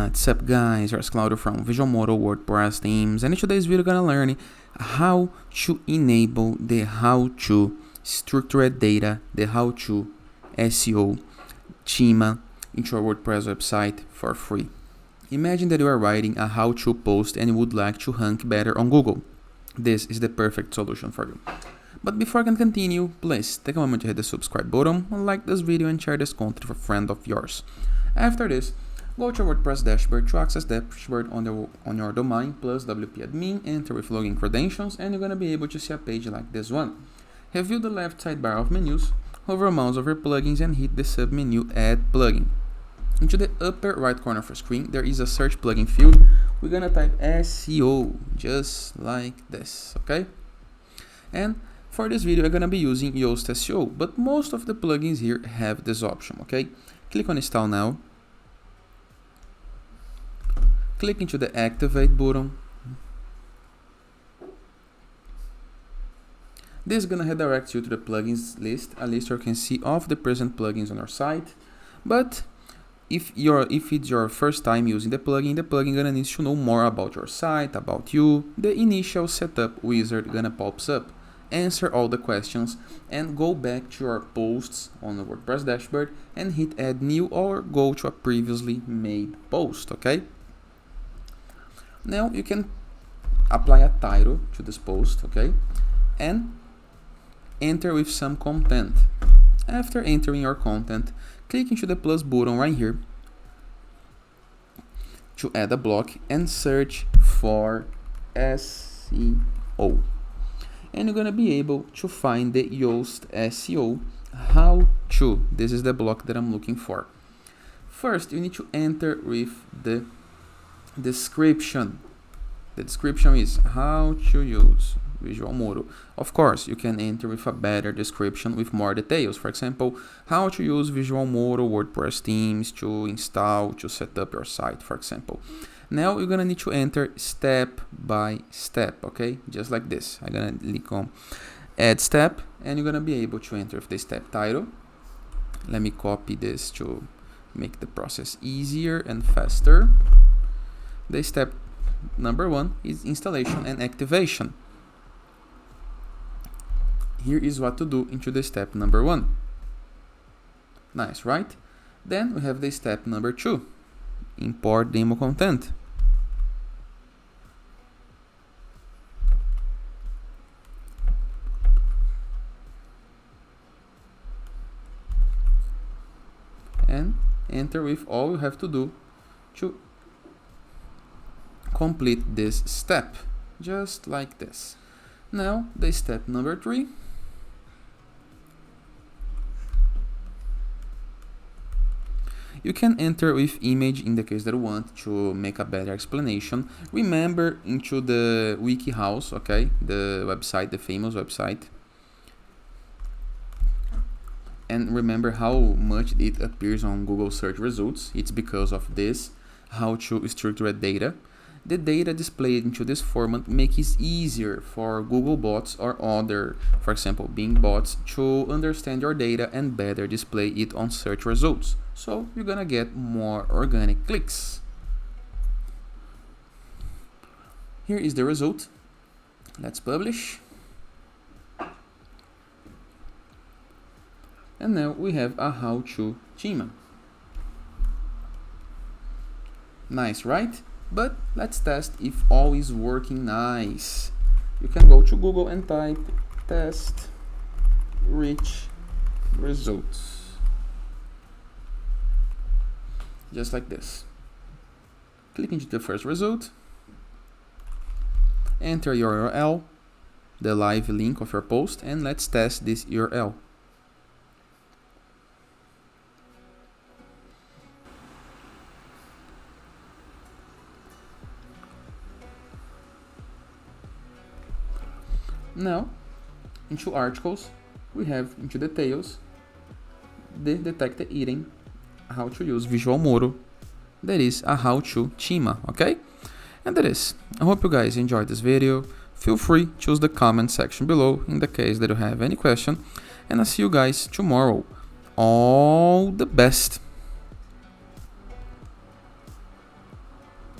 What's up guys, here's Claudio from Visualmodo WordPress themes, and in today's video we're gonna learn how to enable the HowTo structured data, the HowTo SEO schema into your WordPress website for free. Imagine that you are writing a how-to post and you would like to rank better on Google. This is the perfect solution for you. But before I can continue, please take a moment to hit the subscribe button, like this video and share this content with a friend of yours. After this, go to your WordPress dashboard to access the dashboard on your domain plus WP admin, enter with login credentials, and you're going to be able to see a page like this one. Review the left sidebar of menus, hover mouse over plugins and hit the submenu Add Plugin. Into the upper right corner of your screen, there is a search plugin field. We're going to type SEO, just like this, okay? And for this video, I'm going to be using Yoast SEO, but most of the plugins here have this option, okay? Click on Install Now. Click into the Activate button. This is going to redirect you to the plugins list, a list you can see of the present plugins on our site. But if it's your first time using the plugin gonna need to know more about your site, about you. The initial setup wizard gonna pops up. Answer all the questions and go back to your posts on the WordPress dashboard and hit add new or go to a previously made post, okay? Now you can apply a title to this post, okay? And enter with some content. After entering your content, click into the plus button right here to add a block and search for SEO. And you're going to be able to find the Yoast SEO HowTo. This is the block that I'm looking for. First, you need to enter with the description. The description is how to use Visualmodo. Of course, you can enter with a better description with more details. For example, how to use Visualmodo WordPress themes to install, to set up your site, for example. Now you're gonna need to enter step by step, okay? Just like this. I'm gonna click on add step and you're gonna be able to enter with the step title. Let me copy this to make the process easier and faster. The step number 1 is installation and activation. Here is what to do into the step number 1. Nice, right? Then we have the step number 2. Import demo content. And enter with all you have to do to complete this step. Just like this. Now the step number 3. You can enter with image in the case that you want to make a better explanation. Remember into the wiki house, okay? The website, the famous website. And remember how much it appears on Google search results. It's because of this HowTo structured data. The data displayed into this format makes it easier for Google bots or other, for example, Bing bots, to understand your data and better display it on search results. So you're gonna get more organic clicks. Here is the result. Let's publish. And now we have a HowTo schema. Nice, right? But let's test if all is working nice. You can go to Google and type test reach results. Just like this. Click into the first result. Enter your URL, the live link of your post, and let's test this URL. Now, into articles, we have into details, the detected item, how to use Visualmodo, that is a HowTo schema, okay? And that is. I hope you guys enjoyed this video. Feel free to use the comment section below in the case that you have any question, and I'll see you guys tomorrow. All the best!